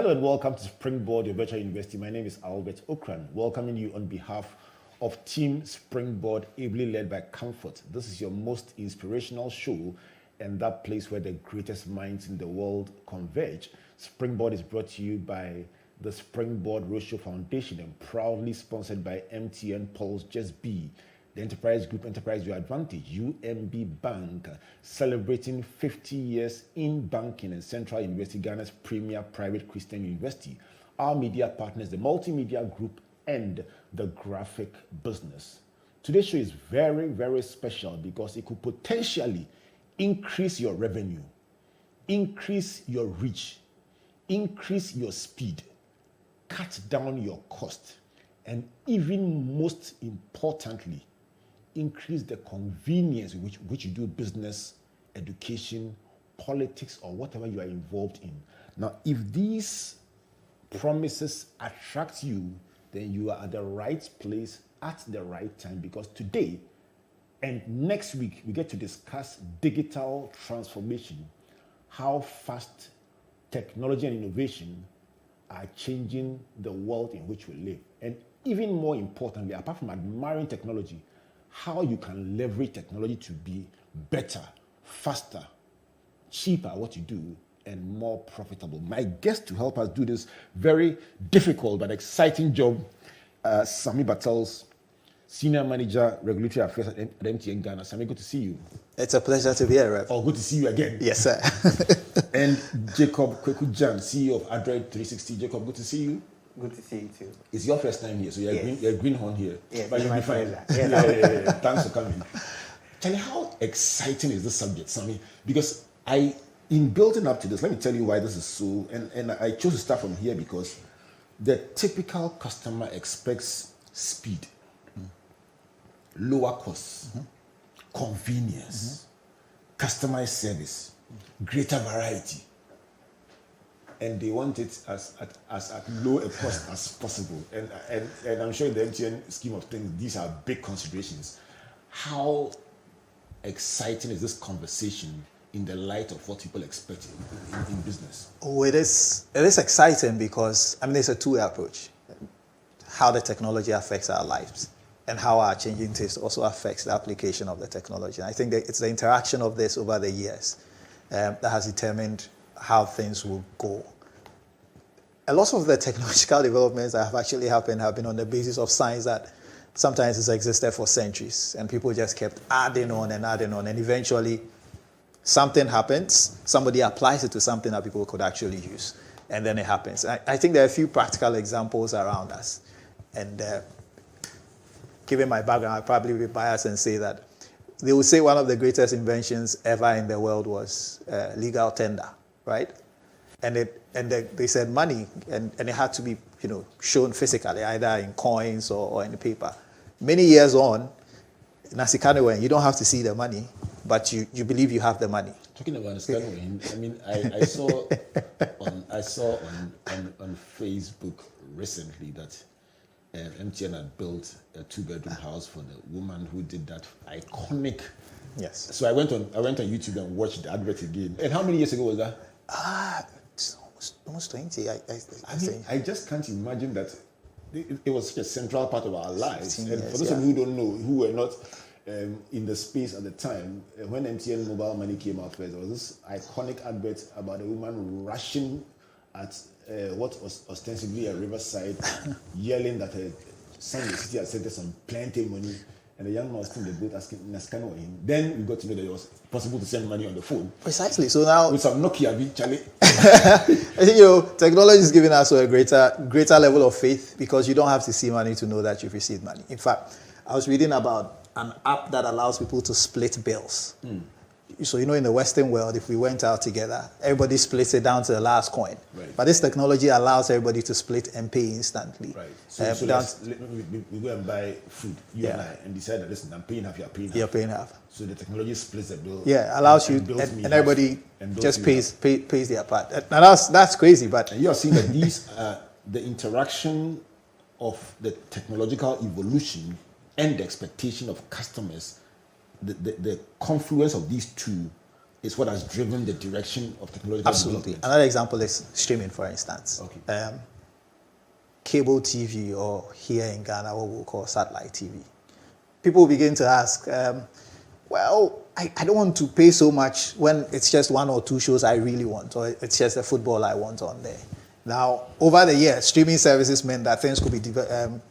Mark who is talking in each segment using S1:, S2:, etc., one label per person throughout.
S1: Hello and welcome to Springboard, your virtual university. My name is Albert Okran, welcoming you on behalf of Team Springboard, ably led by Comfort. This is your most inspirational show and that place where the greatest minds in the world converge. Springboard is brought to you by the Springboard Roadshow Foundation and proudly sponsored by MTN Pulse Just Be, the Enterprise Group Enterprise Your Advantage, UMB Bank, celebrating 50 years in banking and Central University, Ghana's premier private Christian university. Our media partners, the Multimedia Group and the Graphic Business. Today's show is very, very special because it could potentially increase your revenue, increase your reach, increase your speed, cut down your cost, and even most importantly, increase the convenience with which you do business, education, politics, or whatever you are involved in. Now, if these promises attract you, then you are at the right place at the right time, because today and next week we get to discuss digital transformation, how fast technology and innovation are changing the world in which we live. And even more importantly, apart from admiring technology, how you can leverage technology to be better, faster, cheaper at what you do, and more profitable. My guest to help us do this very difficult but exciting job, Sammy Bartels, Senior Manager, Regulatory Affairs at MTN Ghana. Sammy, good to see you.
S2: It's a pleasure to be here, Rev.
S1: Oh, good to see you again.
S2: Yes, sir.
S1: And Jacob Gyan, CEO of Adroit 360. Jacob, good to see you.
S3: Good to see you too.
S1: It's your first time here, so you're a greenhorn here.
S3: Yeah,
S1: but you'll be fine.
S3: Yeah.
S1: Thanks for coming. Tell me, how exciting is this subject, Sammy? Because in building up to this, let me tell you why this is so, and I chose to start from here because the typical customer expects speed, lower costs, convenience, customized service, greater variety. And they want it as at low a cost as possible. And I'm sure in the MTN scheme of things, these are big considerations. How exciting is this conversation in the light of what people expect in business?
S2: Oh, it is exciting because, it's a two-way approach. How the technology affects our lives and how our changing taste also affects the application of the technology. And I think that it's the interaction of this over the years that has determined how things will go. A lot of the technological developments that have actually happened have been on the basis of science that sometimes has existed for centuries, and people just kept adding on, and eventually something happens, somebody applies it to something that people could actually use, and then it happens. I think there are a few practical examples around us, and given my background, I'll probably be biased and say that they would say one of the greatest inventions ever in the world was legal tender, right? And they said money, and it had to be shown physically, either in coins or in paper. Many years on, Nasikanewen, you don't have to see the money, but you believe you have the money.
S1: Talking about Nasikanewen, I saw on Facebook recently that MTN had built a 2-bedroom house for the woman who did that iconic.
S2: Yes.
S1: So I went on YouTube and watched the advert again. And how many years ago was that?
S2: It's almost 20.
S1: I just can't imagine that it was such a central part of our lives. And
S2: years,
S1: for those of you who don't know, who were not in the space at the time, when MTN mobile money came out first, there was this iconic advert about a woman rushing at what was ostensibly a riverside, yelling that her son in the city had sent her some plenty money. And the young man was still in the boat asking Nascano him. Then we got to know that it was possible to send money on the phone.
S2: Precisely. So now
S1: with some Nokia, Charlie.
S2: I think technology is giving us a greater level of faith because you don't have to see money to know that you've received money. In fact, I was reading about an app that allows people to split bills. So in the Western world, if we went out together, everybody splits it down to the last coin.
S1: Right.
S2: But this technology allows everybody to split and pay instantly.
S1: Right. So we go and buy food, you and I, and decide that, listen, I'm paying half, you're paying half.
S2: You're paying half.
S1: So the technology splits the bill.
S2: Yeah, allows you, and everybody just pays their part. Now that's crazy, but...
S1: And you are seeing that these the interaction of the technological evolution and the expectation of customers, the confluence of these two is what has driven the direction of technology.
S2: Absolutely. Another example is streaming, for instance.
S1: Okay.
S2: Cable TV, or here in Ghana, what we'll call satellite TV. People begin to ask, well, I don't want to pay so much when it's just one or two shows I really want, or it's just the football I want on there. Now, over the years, streaming services meant that things could be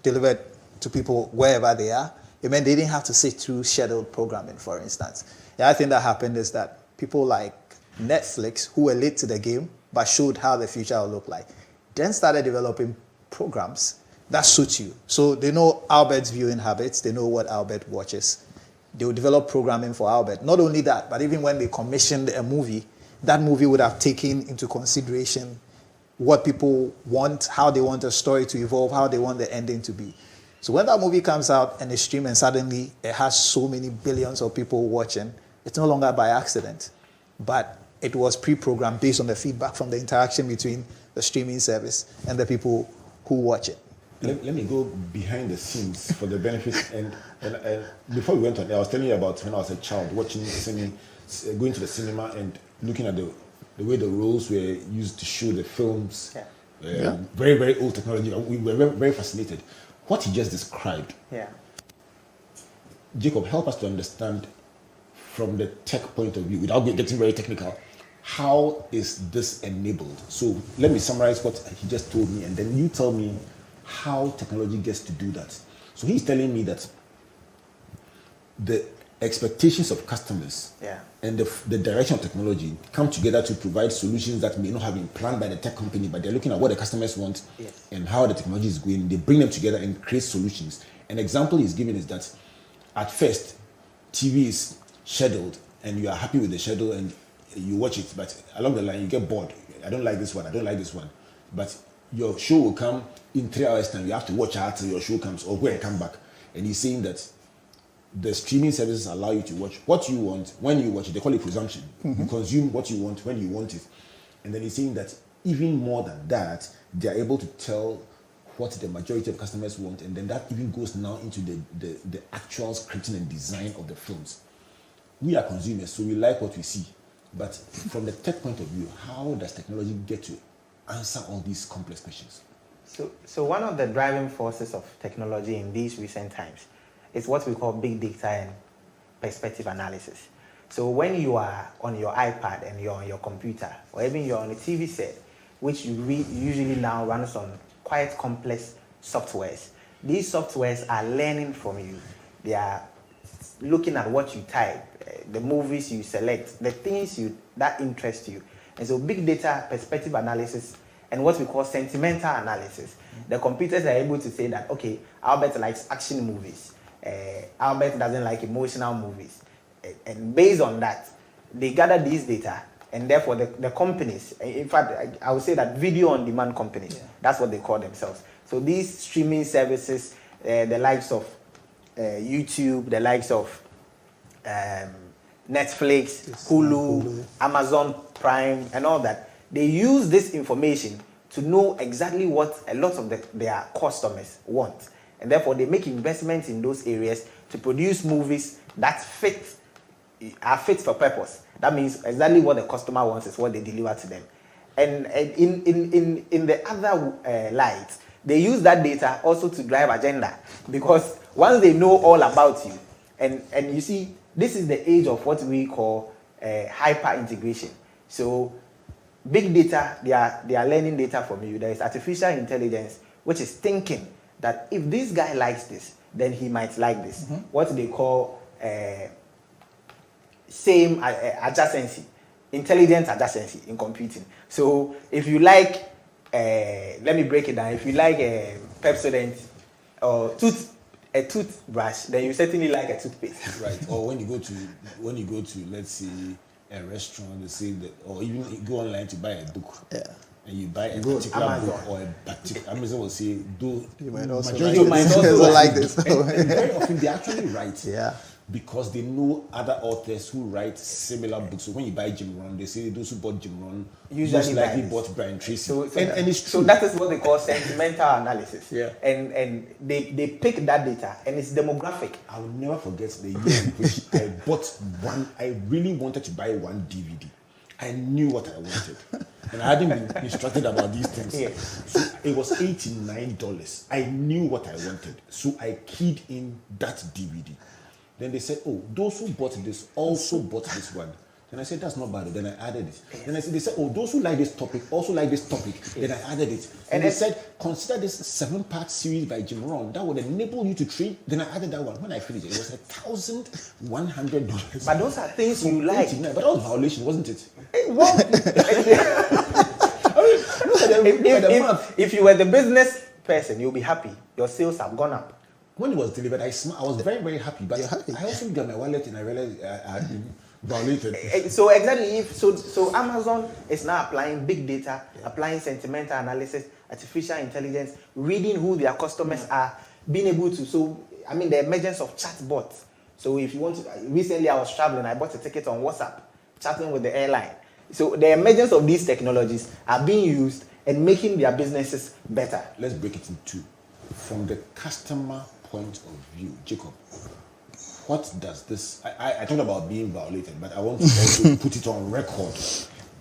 S2: delivered to people wherever they are. It meant they didn't have to sit through scheduled programming, for instance. The other thing that happened is that people like Netflix, who were late to the game but showed how the future will look like, then started developing programs that suit you. So they know Albert's viewing habits, they know what Albert watches. They will develop programming for Albert. Not only that, but even when they commissioned a movie, that movie would have taken into consideration what people want, how they want the story to evolve, how they want the ending to be. So when that movie comes out and it's streamed and suddenly it has so many billions of people watching, it's no longer by accident, but it was pre-programmed based on the feedback from the interaction between the streaming service and the people who watch it.
S1: Let me go behind the scenes for the benefit. And before we went on, I was telling you about when I was a child watching going to the cinema and looking at the way the rolls were used to show the films.
S3: Yeah.
S1: Very, very old technology. We were very, very fascinated. What he just described,
S3: Yeah.
S1: Jacob, help us to understand from the tech point of view, without getting very technical, how is this enabled? So let me summarize what he just told me, and then you tell me how technology gets to do that. So he's telling me that the expectations of customers and the direction of technology come together to provide solutions that may not have been planned by the tech company, but they're looking at what the customers want and how the technology is going. They bring them together and create solutions. An example he's given is that at first, TV is scheduled and you are happy with the schedule and you watch it, but along the line you get bored. I don't like this one, I don't like this one. But your show will come in 3 hours time. You have to watch out till your show comes or go and come back. And he's saying that the streaming services allow you to watch what you want when you watch it. They call it presumption. You consume what you want when you want it. And then he's saying that even more than that, they are able to tell what the majority of customers want, and then that even goes now into the actual scripting and design of the films. We are consumers, so we like what we see. But from the tech point of view, how does technology get to answer all these complex questions?
S3: So one of the driving forces of technology in these recent times is what we call big data and perspective analysis. So when you are on your iPad and you're on your computer, or even you're on a TV set, which you usually now runs on quite complex softwares, these softwares are learning from you. They are looking at what you type, the movies you select, the things that interest you. And so big data, perspective analysis, and what we call sentimental analysis. The computers are able to say that, okay, Albert likes action movies. Albert doesn't like emotional movies. And based on that, they gather these data, and therefore the companies, in fact, I would say that video on demand companies, that's what they call themselves. So these streaming services, the likes of YouTube, the likes of Netflix, Hulu, Amazon Prime, and all that, they use this information to know exactly what a lot of their customers want. And therefore, they make investments in those areas to produce movies that are fit for purpose. That means exactly what the customer wants is what they deliver to them. And in the other light, they use that data also to drive agenda, because once they know all about you, and you see, this is the age of what we call hyper integration. So big data, they are learning data from you. There is artificial intelligence, which is thinking that if this guy likes this, then he might like this. What they call same adjacency, intelligent adjacency in computing. So if you like, let me break it down. If you like Pepsodent or a toothbrush, then you certainly like a toothpaste.
S1: Right. Or when you go to let's say a restaurant, they say that, or even you go online to buy a book. Yeah. And you buy a particular
S3: Amazon.
S1: book or a particular Amazon will say, do
S2: you might also
S1: majority
S2: like this.
S1: and very often they're actually right.
S2: Yeah.
S1: because they know other authors who write similar books. So when you buy Jim Rohn, they say those who bought Jim Rohn
S3: Usually
S1: most likely
S3: buy this.
S1: bought Brian Tracy.
S3: So
S1: and it's true.
S3: So that is what they call sentimental analysis.
S1: Yeah.
S3: And they pick that data and it's demographic.
S1: I will never forget the year in which I bought one. I really wanted to buy one DVD. I knew what I wanted. And I hadn't been instructed about these things.
S3: Yeah.
S1: So it was $89. I knew what I wanted. So I keyed in that DVD. Then they said, oh, those who bought this also bought this one. Then I said, that's not bad. Then I added it. Then they said, oh, those who like this topic also like this topic. Then I added it. And they said, consider this 7-part series by Jim Rohn. That would enable you to trade. Then I added that one. When I finished it, it was $1,100.
S3: But those are things you like.
S1: But that was violation, wasn't it?
S3: If you were the business person, you'll be happy. Your sales have gone up.
S1: When it was delivered, I was very, very happy. But I also looked at my wallet and I realized I had been violated.
S3: So exactly, so Amazon is now applying big data, applying sentimental analysis, artificial intelligence, reading who their customers are, being able to. So I mean, the emergence of chatbots. So if you want to, recently I was traveling, I bought a ticket on WhatsApp, chatting with the airline. So the emergence of these technologies are being used and making their businesses better.
S1: Let's break it in two. From the customer point of view, Jacob, what does this... I talked about being violated, but I want to also put it on record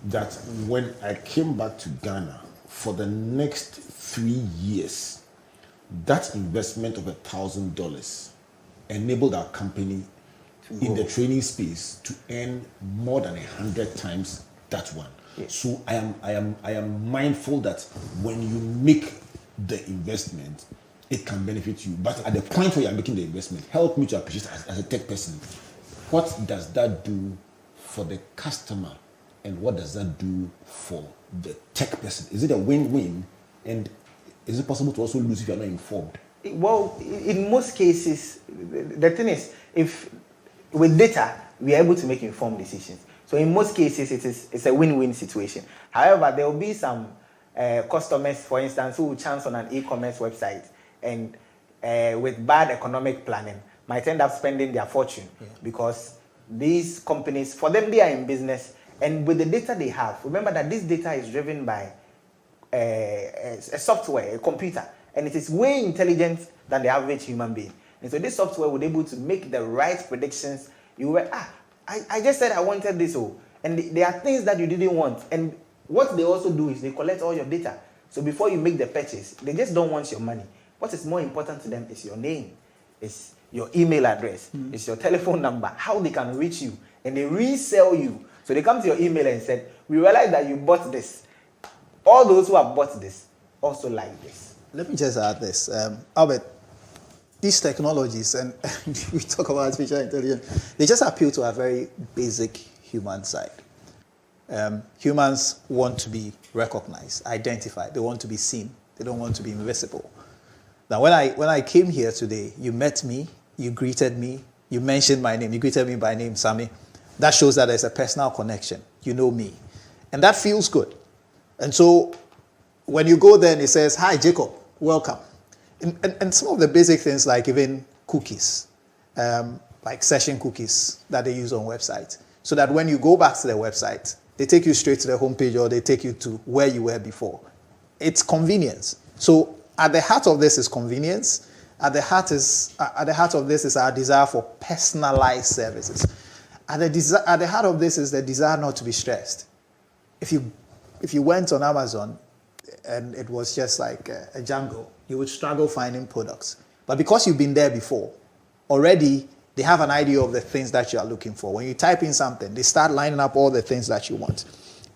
S1: that when I came back to Ghana for the next 3 years, that investment of $1,000 enabled our company in the training space to earn more than 100 times that one.
S3: Yes.
S1: So I am mindful that when you make the investment, it can benefit you. But at the point where you are making the investment, help me to appreciate as a tech person, what does that do for the customer and what does that do for the tech person? Is it a win-win? And is it possible to also lose if you are not informed?
S3: Well, in most cases, the thing is, if with data, we are able to make informed decisions. So in most cases, it's a win-win situation. However, there will be some customers, for instance, who will chance on an e-commerce website and with bad economic planning might end up spending their fortune because these companies, for them, they are in business. And with the data they have, remember that this data is driven by a software, a computer, and it is way intelligent than the average human being. And so this software would be able to make the right predictions. You were, I just said I wanted this, and there are things that you didn't want. And what they also do is they collect all your data. So before you make the purchase, they just don't want your money. What is more important to them is your name, is your email address, is your telephone number, how they can reach you, and they resell you. So they come to your email and said, we realize that you bought this. All those who have bought this also like this.
S2: Let me just add this. Albert, these technologies, and we talk about artificial intelligence, they just appeal to a very basic human side. Humans want to be recognized, identified. They want to be seen. They don't want to be invisible. Now, when I came here today, you met me, you greeted me, you mentioned my name, you greeted me by name, Sammy. That shows that there's a personal connection. You know me. And that feels good. And so when you go there and it says, hi, Jacob, welcome. And some of the basic things like even cookies, like session cookies that they use on websites, so that when you go back to the website, they take you straight to the homepage or they take you to where you were before. It's convenience. So at the heart of this is convenience. At the heart of this is our desire for personalized services. At the heart of this is the desire not to be stressed. If you went on Amazon and it was just like a jungle, you would struggle finding products. But because you've been there before, already they have an idea of the things that you are looking for. When you type in something, they start lining up all the things that you want.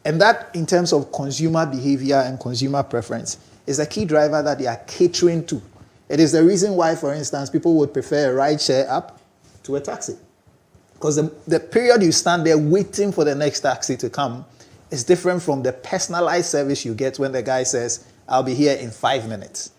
S2: And that, in terms of consumer behavior and consumer preference, is a key driver that they are catering to. It is the reason why, for instance, people would prefer a rideshare app to a taxi. Because the period you stand there waiting for the next taxi to come is different from the personalized service you get when the guy says, I'll be here in 5 minutes.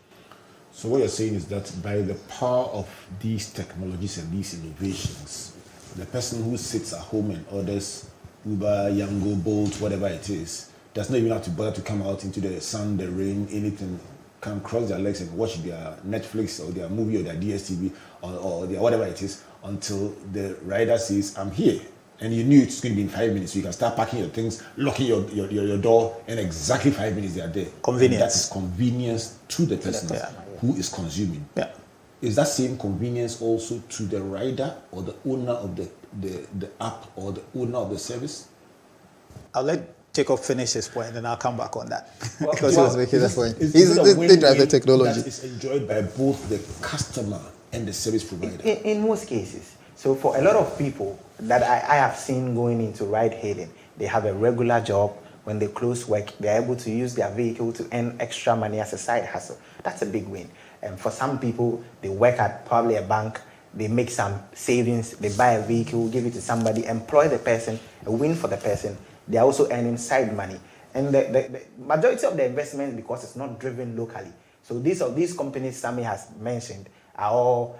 S1: So what you're saying is that by the power of these technologies and these innovations, the person who sits at home and orders Uber, Yango, Bolt, whatever it is, does not even have to bother to come out into the sun, the rain, anything. can cross their legs and watch their Netflix or their movie or their DSTV or their whatever it is until the rider says, I'm here. And you knew it's going to be in 5 minutes. So you can start packing your things, locking your door, and exactly 5 minutes they are there.
S2: Convenience.
S1: And that is convenience to the person who is consuming.
S2: Yeah.
S1: Is that same convenience also to the rider or the owner of the app or the owner of the service?
S2: I'll let Jacob finish his point, and I'll come back on that.
S4: Because he was making that point.
S1: They
S4: drive the technology.
S1: That is enjoyed by both the customer and the service provider.
S3: In most cases. So for a lot of people that I have seen going into ride hailing, they have a regular job. When they close work, they're able to use their vehicle to earn extra money as a side hustle. That's a big win. And for some people, they work at probably a bank, they make some savings, they buy a vehicle, give it to somebody, employ the person, a win for the person. They are also earning side money. And the majority of the investment, because it's not driven locally. So these companies Sammy has mentioned are all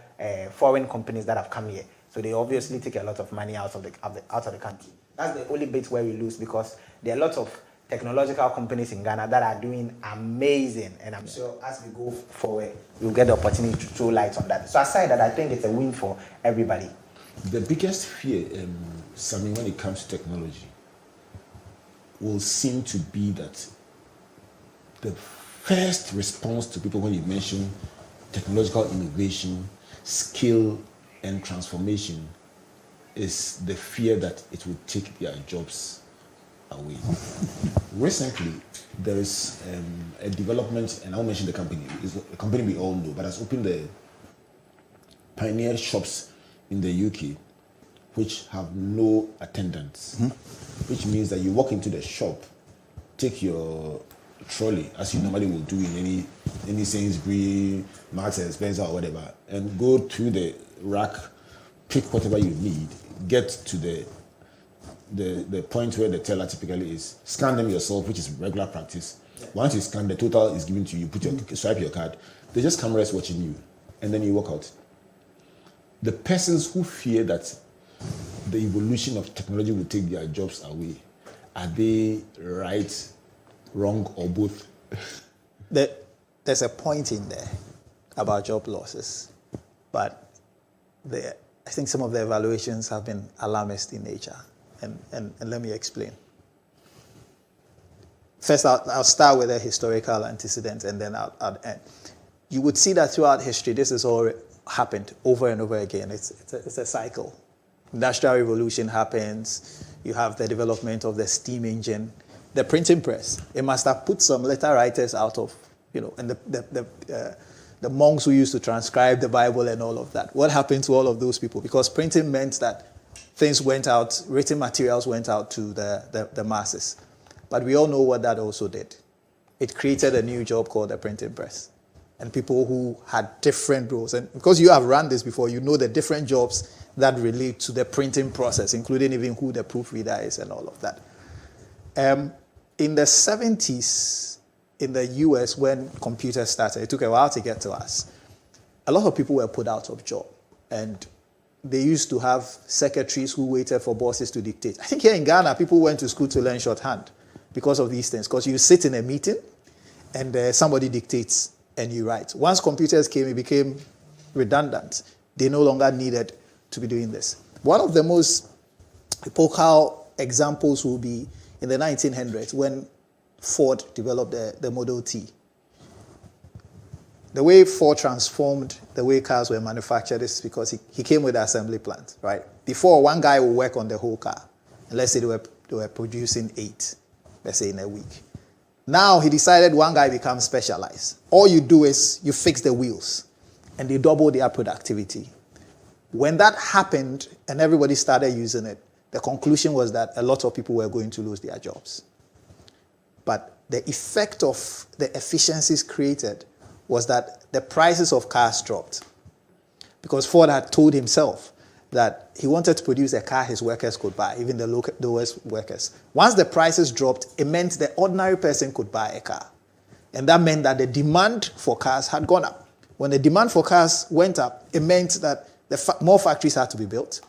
S3: foreign companies that have come here. So they obviously take a lot of money out of the country. That's the only bit where we lose, because there are lots of technological companies in Ghana that are doing amazing. And I'm sure as we go forward, we'll get the opportunity to throw light on that. So aside that, I think it's a win for everybody.
S1: The biggest fear, Sammy, when it comes to technology, will seem to be that the first response to people when you mention technological innovation, skill, and transformation is the fear that it will take their jobs away. Recently, there is a development, and I'll mention the company. It's a company we all know, but has opened the pioneer shops in the UK, which have no attendants, which means that you walk into the shop, take your trolley, as you normally will do in any Sainsbury's, Marks and Spencer or whatever, and go to the rack, pick whatever you need, get to the point where the teller typically is, scan them yourself, which is regular practice. Once you scan, the total is given to you, swipe your card, they just come rest watching you, and then you walk out. The persons who fear that the evolution of technology will take their jobs away, are they right, wrong, or both?
S2: There's a point in there about job losses, but I think some of the evaluations have been alarmist in nature, and let me explain. First, I'll start with a historical antecedent, and then I'll end. You would see that throughout history, this has all happened over and over again. It's a cycle. Industrial revolution happens. You have the development of the steam engine, the printing press. It must have put some letter writers out of, and the monks who used to transcribe the Bible and all of that. What happened to all of those people? Because printing meant that things went out, written materials went out to the masses. But we all know what that also did. It created a new job called the printing press. And people who had different roles. And because you have run this before, you know the different jobs that relate to the printing process, including even who the proofreader is and all of that. In the 70s, in the US, when computers started, it took a while to get to us. A lot of people were put out of job. And they used to have secretaries who waited for bosses to dictate. I think here in Ghana, people went to school to learn shorthand because of these things. Because you sit in a meeting and somebody dictates and you write. Once computers came, it became redundant. They no longer needed to be doing this. One of the most epochal examples will be in the 1900s when Ford developed the Model T. The way Ford transformed the way cars were manufactured is because he came with the assembly plant, right? Before, one guy would work on the whole car. And let's say they were producing 8, let's say in a week. Now he decided one guy becomes specialized. All you do is you fix the wheels, and they double their productivity. When that happened and everybody started using it, the conclusion was that a lot of people were going to lose their jobs. But the effect of the efficiencies created was that the prices of cars dropped. Because Ford had told himself that he wanted to produce a car his workers could buy, even the lowest workers. Once the prices dropped, it meant the ordinary person could buy a car. And that meant that the demand for cars had gone up. When the demand for cars went up, it meant that more factories had to be built.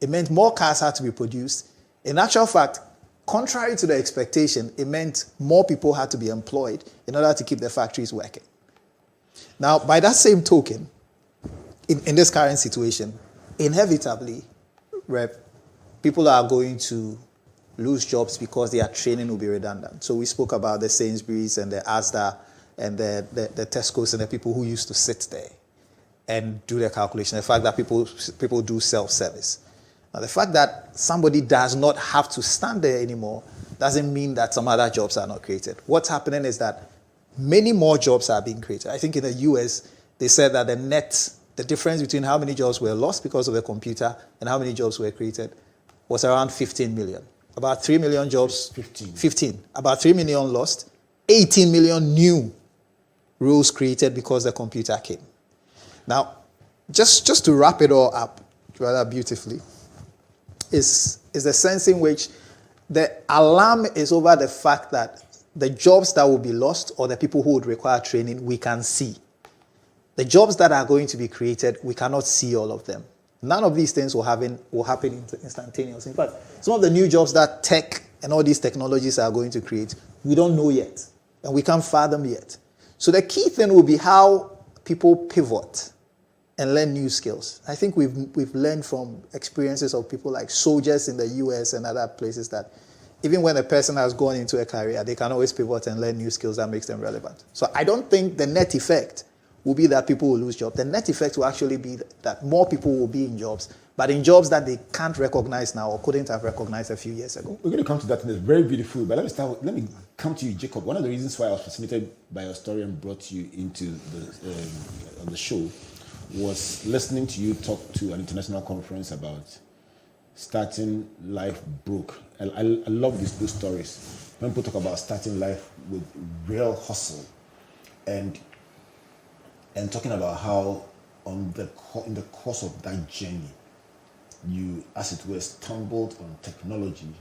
S2: It meant more cars had to be produced. In actual fact, contrary to the expectation, it meant more people had to be employed in order to keep the factories working. Now, by that same token, in this current situation, inevitably, people are going to lose jobs because their training will be redundant. So we spoke about the Sainsbury's and the Asda and the Tesco's and the people who used to sit there and do the calculation. The fact that people do self-service. Now, the fact that somebody does not have to stand there anymore doesn't mean that some other jobs are not created. What's happening is that many more jobs are being created. I think in the US, they said that the difference between how many jobs were lost because of the computer and how many jobs were created was around 15 million. About 3 million jobs. 15. About 3 million lost. 18 million new roles created because the computer came. Now, just to wrap it all up rather beautifully, is the sense in which the alarm is over the fact that the jobs that will be lost or the people who would require training, we can see. The jobs that are going to be created, we cannot see all of them. None of these things will happen instantaneously. In fact, some of the new jobs that tech and all these technologies are going to create, we don't know yet, and we can't fathom yet. So the key thing will be how people pivot and learn new skills. I think we've learned from experiences of people like soldiers in the US and other places that even when a person has gone into a career, they can always pivot and learn new skills that makes them relevant. So I don't think the net effect will be that people will lose jobs. The net effect will actually be that more people will be in jobs, but in jobs that they can't recognize now or couldn't have recognized a few years ago.
S1: We're going to come to that in a very beautiful, but let me come to you, Jacob. One of the reasons why I was fascinated by your story and brought you into the show was listening to you talk to an international conference about starting life broke. I love those stories. When people talk about starting life with real hustle and talking about how in the course of that journey, you, as it were, stumbled on technology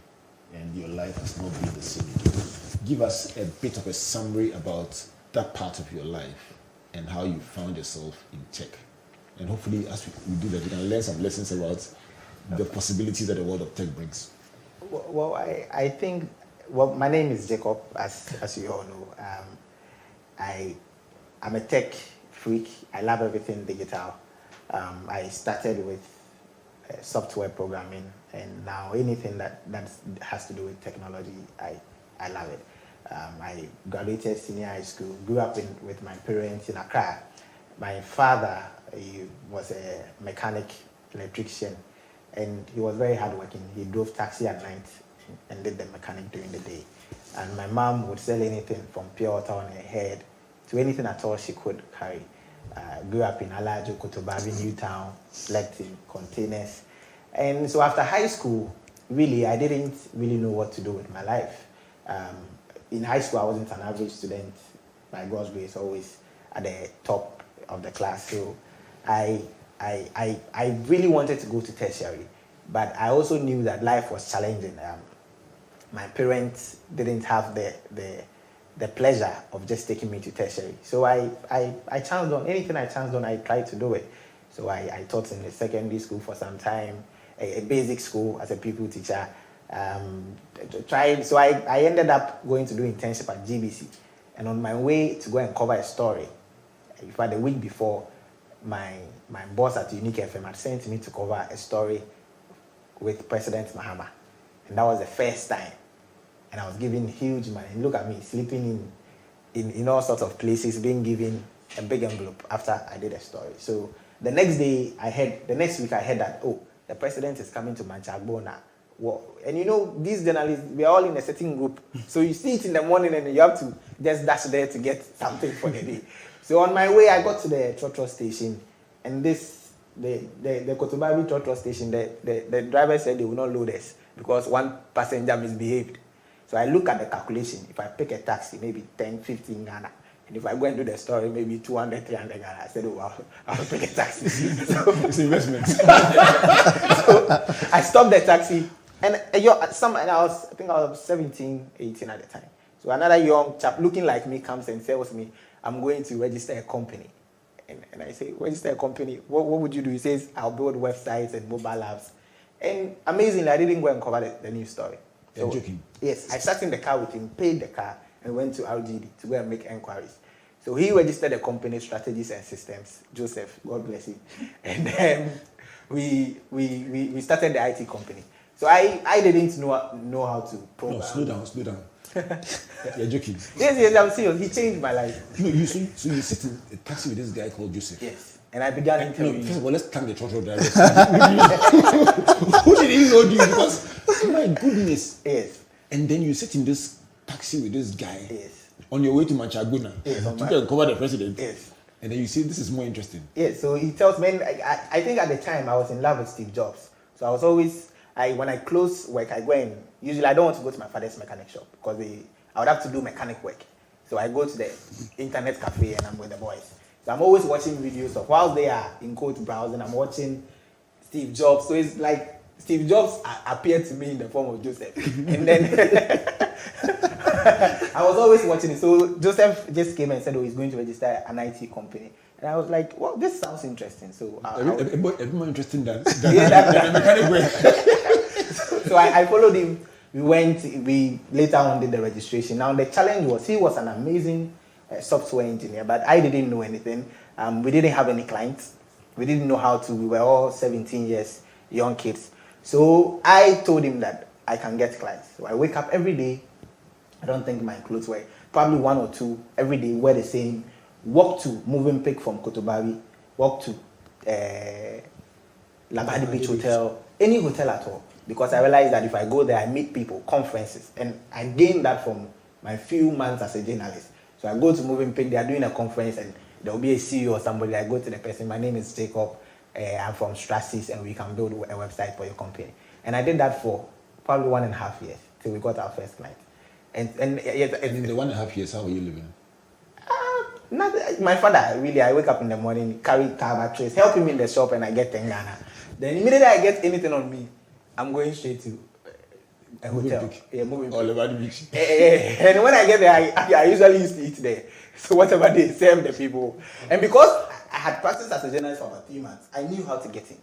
S1: and your life has not been the same. Give us a bit of a summary about that part of your life and how you found yourself in tech. And hopefully, as we do that, we can learn some lessons about the possibilities that the world of tech brings.
S3: Well, I think, my name is Jacob, as you all know. I'm a tech freak. I love everything digital. I started with software programming, and now anything that has to do with technology, I love it. I graduated senior high school, grew up with my parents in Accra. My father, he was a mechanic, electrician, and he was very hardworking. He drove taxi at night and did the mechanic during the day. And my mom would sell anything from pure water on her head to anything at all she could carry. Grew up in Alajo, Kotobabi, Newtown, slept in containers. And so after high school, really, I didn't really know what to do with my life. In high school, I wasn't an average student. By God's grace, always at the top of the class. So I really wanted to go to tertiary, but I also knew that life was challenging. My parents didn't have the pleasure of just taking me to tertiary. So I chanced on anything I chanced on, I tried to do it. So I taught in the secondary school for some time, a basic school as a pupil teacher. So I ended up going to do internship at GBC. And on my way to go and cover a story, in fact, the week before, my boss at Unique FM had sent me to cover a story with President Mahama. And that was the first time. And I was given huge money. And look at me, sleeping in all sorts of places, being given a big envelope after I did a story. So the next week I heard that, the president is coming to Manchagbona. And you know, these journalists, we are all in a certain group. So you see it in the morning and you have to just dash there to get something for the day. So on my way, I got to the Trotro station, and the Kotobabi Trotro station, the driver said they will not load us because one passenger misbehaved. So I look at the calculation. If I pick a taxi, maybe 10, 15 Ghana. And if I go and do the story, maybe 200, 300 Ghana. I said, I'll pick a taxi. So,
S1: it's investment.
S3: So I stopped the taxi. And I was 17, 18 at the time. So another young chap looking like me comes and tells me, I'm going to register a company. And I say, register a company? What would you do? He says, I'll build websites and mobile apps. And amazingly, I didn't go and cover the news story. So,
S1: you're joking?
S3: Yes, I sat in the car with him, paid the car, and went to RGD to go and make inquiries. So he registered the company Strategies and Systems, Joseph, God bless him. And then we started the IT company. So I didn't know how to program.
S1: No, slow down. You're joking.
S3: Yes, I'm serious. He changed my life.
S1: No, you sit in a taxi with this guy called Joseph.
S3: Yes. And I began interviewing.
S1: No, first of all, let's thank the church driver. Who did he know you? Because, my goodness.
S3: Yes.
S1: And then you sit in this taxi with this guy.
S3: Yes.
S1: On your way to Manchaguna.
S3: Yes.
S1: To go and cover the president.
S3: Yes.
S1: And then you say, this is more interesting.
S3: Yes. So he tells me, I think at the time I was in love with Steve Jobs. So I was always, when I close work, I go in. Usually I don't want to go to my father's mechanic shop because I would have to do mechanic work. So I go to the internet cafe and I'm with the boys. So I'm always watching videos of while they are in quote browsing, I'm watching Steve Jobs. So it's like Steve Jobs appeared to me in the form of Joseph. And then I was always watching it. So Joseph just came and said, he's going to register an IT company. And I was like, well, this sounds interesting. So
S1: a bit more interesting than the
S3: mechanic work. So I followed him. We later on did the registration. Now the challenge was, he was an amazing software engineer, but I didn't know anything. We didn't have any clients. We didn't know how to. We were all 17 years, young kids. So I told him that I can get clients. So I wake up every day. I don't think my clothes were probably one or two every day. Wear the same. Walk to Moving Pick from Kotobawi. Walk to Labadi Beach Hotel. Any hotel at all. Because I realized that if I go there, I meet people, conferences, and I gained that from my few months as a journalist. So I go to Moving Pick, they are doing a conference, and there will be a CEO or somebody. I go to the person, my name is Jacob, I'm from Strategies, and we can build a website for your company. And I did that for probably 1.5 years till we got our first client. And
S1: in the 1.5 years, how were you living?
S3: My father, really, I wake up in the morning, carry car batteries, help him in the shop, and I get 10 Ghana. Then immediately I get anything on me, I'm going straight to a hotel. Moving
S1: All about the beach.
S3: And when I get there, I usually used to eat there. So whatever they serve the people. And because I had practiced as a journalist for about 3 months, I knew how to get in.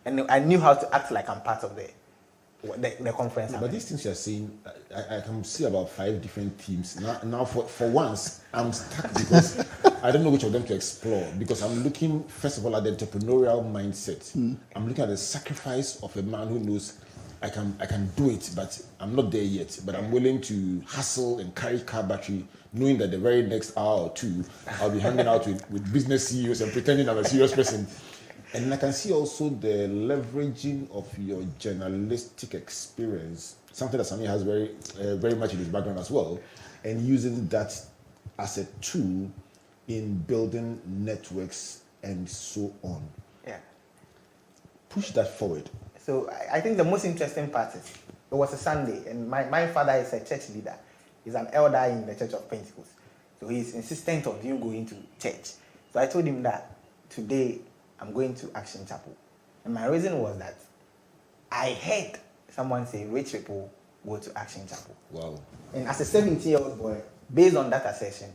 S3: And I knew how to act like I'm part of the conference.
S1: But these things you're saying, I can see about 5 different teams. Now for once, I'm stuck because I don't know which of them to explore. Because I'm looking, first of all, at the entrepreneurial mindset. I'm looking at the sacrifice of a man who knows I can do it, but I'm not there yet. But I'm willing to hustle and carry car battery, knowing that the very next hour or two, I'll be hanging out with business CEOs and pretending I'm a serious person. And I can see also the leveraging of your journalistic experience, something that Sammy has very much in his background as well, and using that as a tool in building networks and so on.
S3: Yeah.
S1: Push that forward.
S3: So I think the most interesting part is, it was a Sunday, and my father is a church leader. He's an elder in the Church of Pentecost. So he's insistent on you going to church. So I told him that today I'm going to Action Chapel. And my reason was that I heard someone say rich people go to Action Chapel.
S1: Wow.
S3: And as a 17-year-old boy, based on that assertion,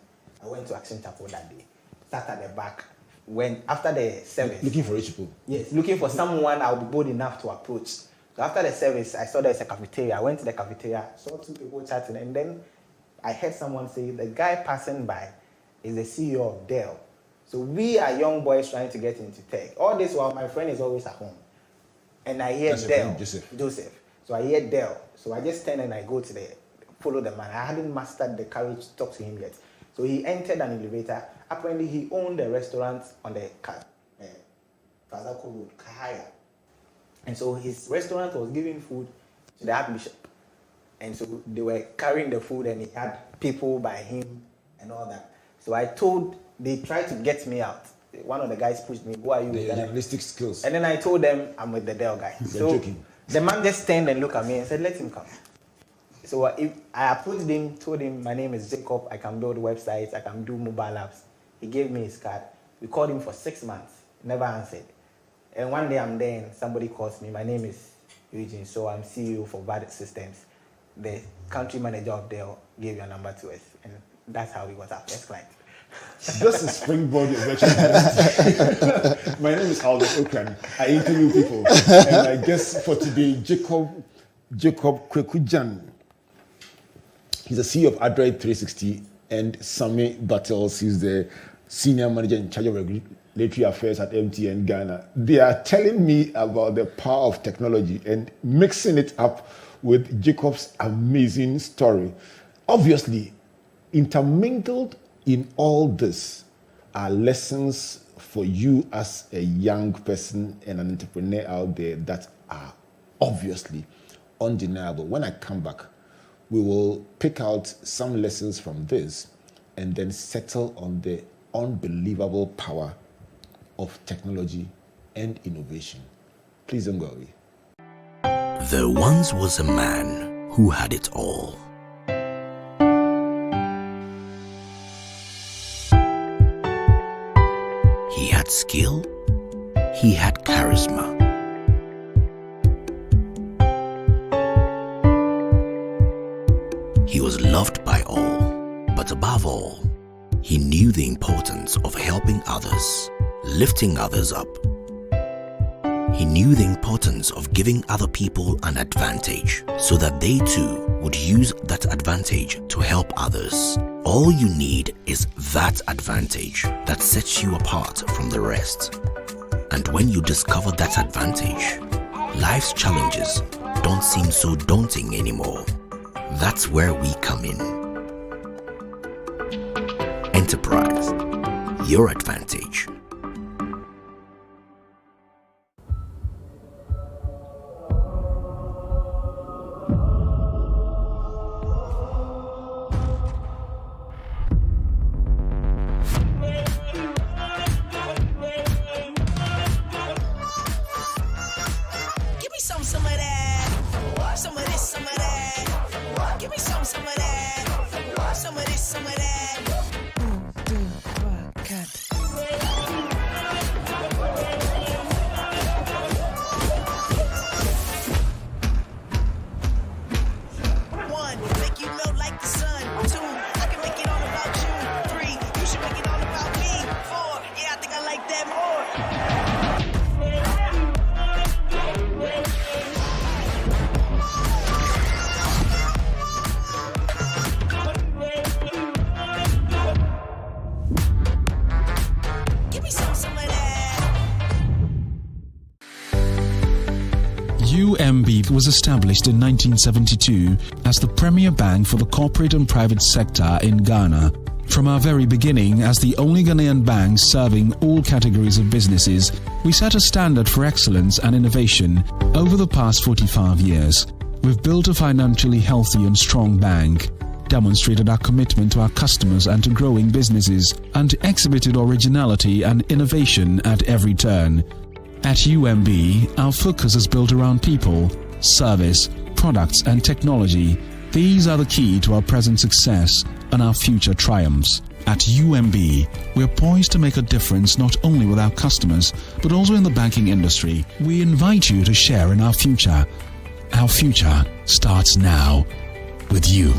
S3: I went to Action Chapel that day. Sat at the back. When after the service,
S1: Looking for rich people.
S3: yes, looking for someone I would be bold enough to approach. So after the service, I saw there's a cafeteria. I went to the cafeteria, saw 2 people chatting, and then I heard someone say the guy passing by is the CEO of Dell. So we are young boys trying to get into tech. All this while my friend is always at home, and I hear
S1: That's your
S3: Dell.
S1: friend,
S3: Joseph. So I hear Dell. So I just turn and I go to follow the man. I hadn't mastered the courage to talk to him yet. So he entered an elevator. Apparently, he owned a restaurant on the Fazako Road, Kahaya. And so his restaurant was giving food to the Archbishop. And so they were carrying the food, and he had people by him and all that. So they tried to get me out. One of the guys pushed me, who are you?
S1: The journalistic skills.
S3: And then I told them I'm with the Dell guy.
S1: You're joking.
S3: The man just turned and looked at me and said, let him come. So I approached him, told him my name is Jacob, I can build websites, I can do mobile apps. He gave me his card. We called him for 6 months, never answered. And one day I'm there and somebody calls me, my name is Eugene, so I'm CEO for Bad Systems. The country manager of Dell gave your number to us, and that's how we got our first client.
S1: Just a springboard of virtual. My name is Albert Okran. I interview people. And I guess for today, Jacob Kwaku Gyan. He's the CEO of Adroit 360 and Sammy Bartels is the Senior Manager in charge of Regulatory Affairs at MTN Ghana. They are telling me about the power of technology and mixing it up with Jacob's amazing story. Obviously, intermingled in all this are lessons for you as a young person and an entrepreneur out there that are obviously undeniable. When I come back, we will pick out some lessons from this and then settle on the unbelievable power of technology and innovation. Please don't go away.
S5: There once was a man who had it all. He had skill, he had charisma. He was loved by all, but above all, he knew the importance of helping others, lifting others up. He knew the importance of giving other people an advantage so that they too would use that advantage to help others. All you need is that advantage that sets you apart from the rest. And when you discover that advantage, life's challenges don't seem so daunting anymore. That's where we come in. Enterprise, your advantage.
S6: Some of that. Some of this, some of that. Give me some of that. Some of this, some of that. One, make you melt like the sun. Two, I can make it all about you. Three, you should make it all about me. Four, yeah, I think I like that more.
S7: UMB was established in 1972 as the premier bank for the corporate and private sector in Ghana. From our very beginning, as the only Ghanaian bank serving all categories of businesses, we set a standard for excellence and innovation. Over the past 45 years, we've built a financially healthy and strong bank, demonstrated our commitment to our customers and to growing businesses, and exhibited originality and innovation at every turn. At UMB, our focus is built around people, service, products and technology. These are the key to our present success and our future triumphs. At UMB, we are poised to make a difference not only with our customers, but also in the banking industry. We invite you to share in our future. Our future starts now with you.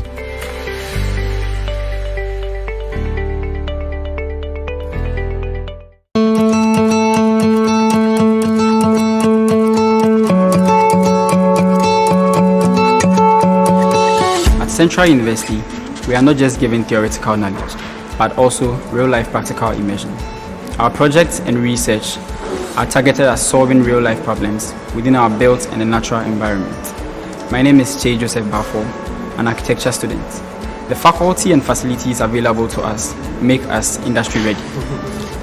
S8: Central University, we are not just giving theoretical knowledge, but also real-life practical immersion. Our projects and research are targeted at solving real-life problems within our built and natural environment. My name is Jacob Gyan, an architecture student. The faculty and facilities available to us make us industry ready.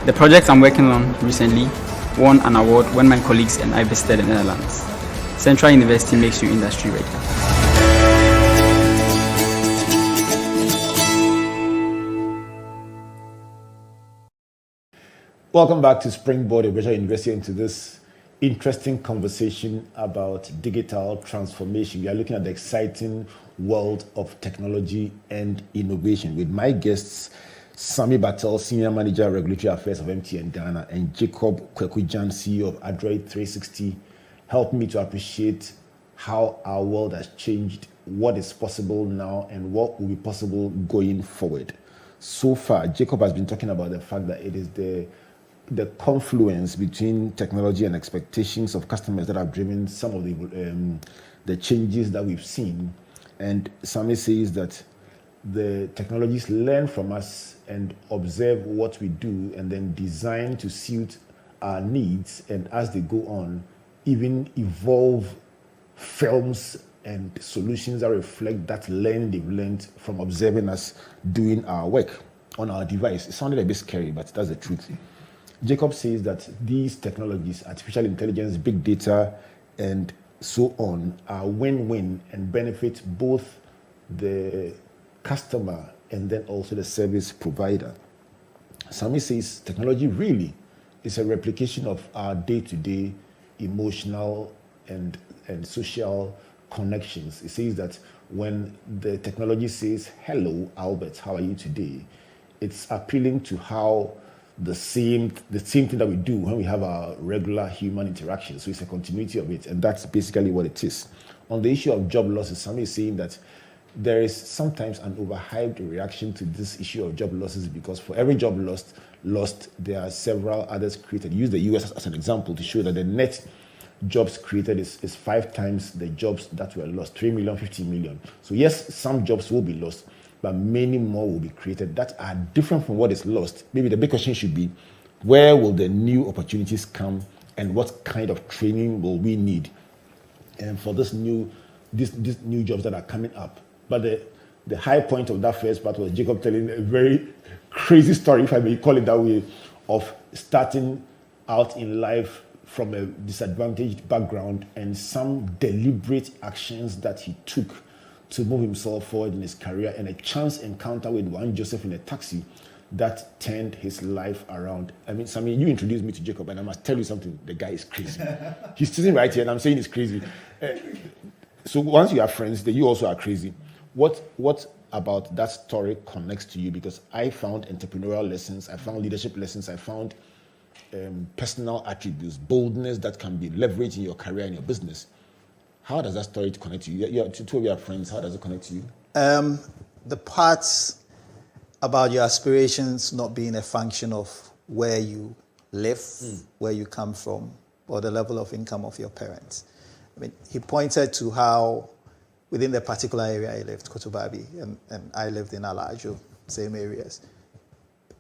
S8: The project I'm working on recently won an award when my colleagues and I visited the Netherlands. Central University makes you industry ready.
S1: Welcome back to Springboard, a better investor, into this interesting conversation about digital transformation. We are looking at the exciting world of technology and innovation with my guests, Sammy Bartels, Senior Manager, Regulatory Affairs of MTN Ghana, and Jacob Gyan, CEO of Adroit 360, helping me to appreciate how our world has changed, what is possible now, and what will be possible going forward. So far, Jacob has been talking about the fact that it is the confluence between technology and expectations of customers that have driven some of the changes that we've seen. And Sammy says that the technologies learn from us and observe what we do and then design to suit our needs, and as they go on, even evolve films and solutions that reflect that learning they've learned from observing us doing our work on our device. It sounded a bit scary, but that's the truth. Jacob says that these technologies, artificial intelligence, big data, and so on, are win-win and benefit both the customer and then also the service provider. Sammy says technology really is a replication of our day-to-day emotional and social connections. It says that when the technology says, "Hello, Albert, how are you today?" it's appealing to how the same thing that we do when we have our regular human interaction. So it's a continuity of it, and that's basically what it is. On the issue of job losses, Sammy is saying that there is sometimes an overhyped reaction to this issue of job losses, because for every job lost, there are several others created. Use the US as an example to show that the net jobs created is 5 times the jobs that were lost, 3 million, 15 million. So yes, some jobs will be lost, but many more will be created that are different from what is lost. Maybe the big question should be, where will the new opportunities come, and what kind of training will we need and for these new jobs that are coming up? But the high point of that first part was Jacob telling a very crazy story, if I may call it that way, of starting out in life from a disadvantaged background and some deliberate actions that he took to move himself forward in his career, and a chance encounter with one Joseph in a taxi that turned his life around. I mean, Sammy, you introduced me to Jacob, and I must tell you something. The guy is crazy. He's sitting right here, and I'm saying he's crazy. So once you are friends, then you also are crazy. What about that story connects to you? Because I found entrepreneurial lessons, I found leadership lessons, I found personal attributes, boldness that can be leveraged in your career and your business. How does that story connect to you? Two of your friends, how does it connect to you?
S2: The parts about your aspirations not being a function of where you live, where you come from, or the level of income of your parents. I mean, he pointed to how within the particular area he lived, Kotobabi, and I lived in Alajo, same areas.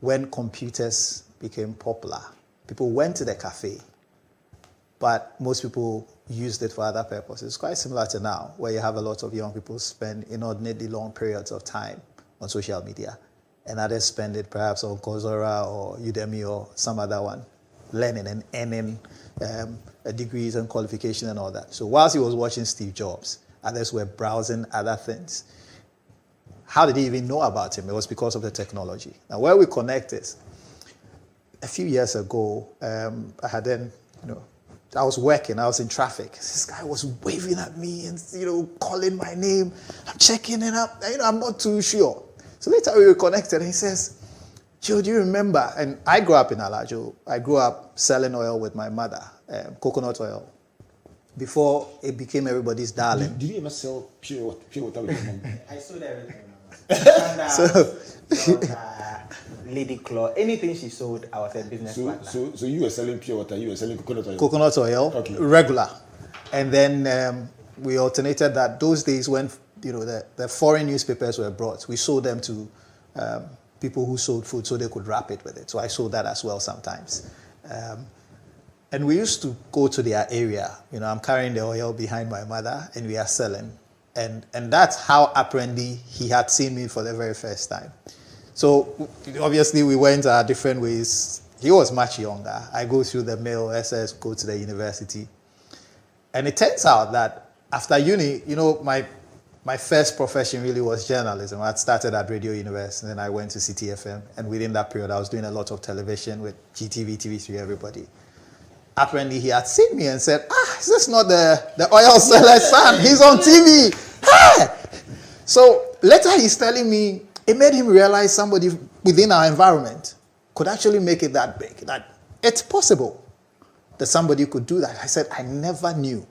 S2: When computers became popular, people went to the cafe, but most people used it for other purposes. It's quite similar to now, where you have a lot of young people spend inordinately long periods of time on social media, and others spend it perhaps on Coursera or Udemy or some other one, learning and earning degrees and qualification and all that. So whilst he was watching Steve Jobs, others were browsing other things. How did he even know about him? It was because of the technology. Now, where we connect is, a few years ago, I had then, I was working, I was in traffic. This guy was waving at me and, calling my name. I'm checking it up. I'm not too sure. So later we were connected, and he says, "Joe, do you remember?" And I grew up in Alajo. I grew up selling oil with my mother, coconut oil, before it became everybody's darling.
S1: Did you ever sell pure water with your mom?
S3: I sold everything.
S2: So,
S3: Lady Claw, anything she sold, I was a business partner.
S1: So you were selling pure water, you were selling coconut oil?
S2: Coconut oil,
S1: okay.
S2: Regular. And then we alternated that. Those days when the foreign newspapers were brought, we sold them to people who sold food so they could wrap it with it. So I sold that as well sometimes. And we used to go to their area. I'm carrying the oil behind my mother, and we are selling. And that's how apparently he had seen me for the very first time. So obviously we went our different ways. He was much younger. I go through the mill, SS, go to the university. And it turns out that after uni, my first profession really was journalism. I started at Radio University, and then I went to CTFM. And within that period, I was doing a lot of television with GTV, TV3, everybody. Apparently, he had seen me and said, "Is this not the oil seller's son? He's on TV." Hey! So later he's telling me, it made him realize somebody within our environment could actually make it that big, that it's possible that somebody could do that. I said, I never knew.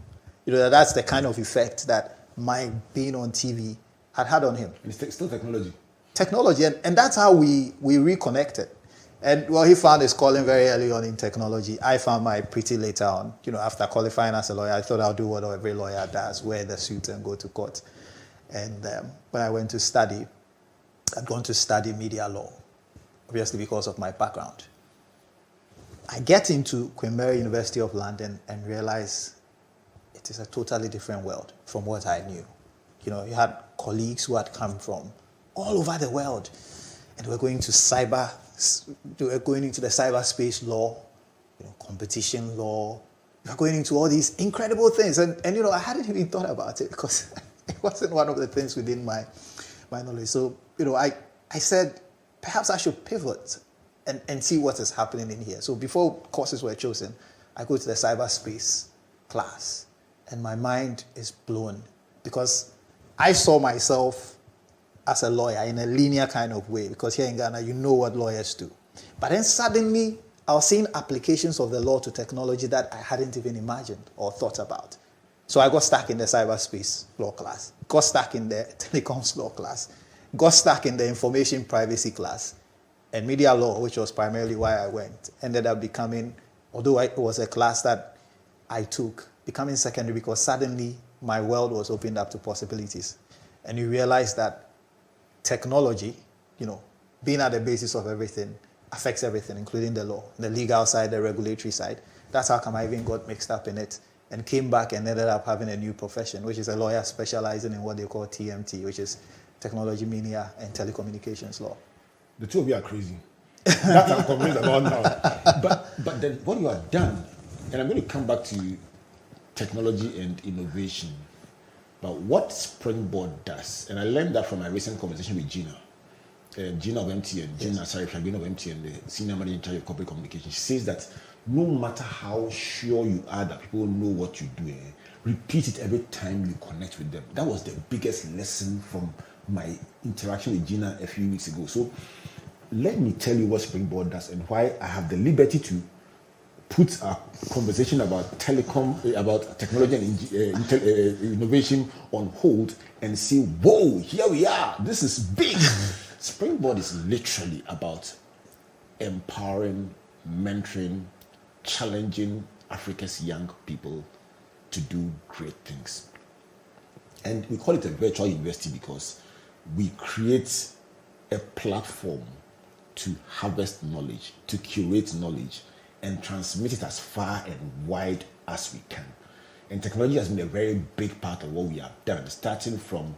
S2: That's the kind of effect that my being on TV had on him.
S1: It's still technology.
S2: Technology, and that's how we reconnected. And he found his calling very early on in technology. I found my pretty later on. After qualifying as a lawyer, I thought I'll do what every lawyer does, wear the suit and go to court. And when I went to study, I'd gone to study media law, obviously because of my background. I get into Queen Mary University of London and realize it is a totally different world from what I knew. You know, you had colleagues who had come from all over the world, and they were going into the cyberspace law, competition law. They were going into all these incredible things, and I hadn't even thought about it because it wasn't one of the things within my knowledge. So, I said, perhaps I should pivot and see what is happening in here. So before courses were chosen, I go to the cyberspace class, and my mind is blown because I saw myself as a lawyer in a linear kind of way, because here in Ghana, you know what lawyers do. But then suddenly, I was seeing applications of the law to technology that I hadn't even imagined or thought about. So I got stuck in the cyberspace law class, got stuck in the telecoms law class, got stuck in the information privacy class, and media law, which was primarily why I went, ended up becoming, although it was a class that I took, becoming secondary because suddenly my world was opened up to possibilities. And you realize that technology, being at the basis of everything, affects everything, including the law, the legal side, the regulatory side. That's how come I even got mixed up in it and came back and ended up having a new profession, which is a lawyer specializing in what they call TMT, which is technology, media, and telecommunications law.
S1: The two of you are crazy. That I'm convinced about now. But then what you have done, and I'm going to come back to technology and innovation, but what Springboard does, and I learned that from my recent conversation with Gina of MTN, Gina Sarifagin of MTN, the senior manager in charge of corporate communication. She says that no matter how sure you are that people know what you do, repeat it every time you connect with them. That was the biggest lesson from my interaction with Gina a few weeks ago. So let me tell you what Springboard does and why I have the liberty to put a conversation about technology and innovation on hold and say, whoa, here we are. This is big. Springboard is literally about empowering, mentoring, challenging Africa's young people to do great things. And we call it a virtual university because we create a platform to harvest knowledge, to curate knowledge, and transmit it as far and wide as we can. And technology has been a very big part of what we have done, starting from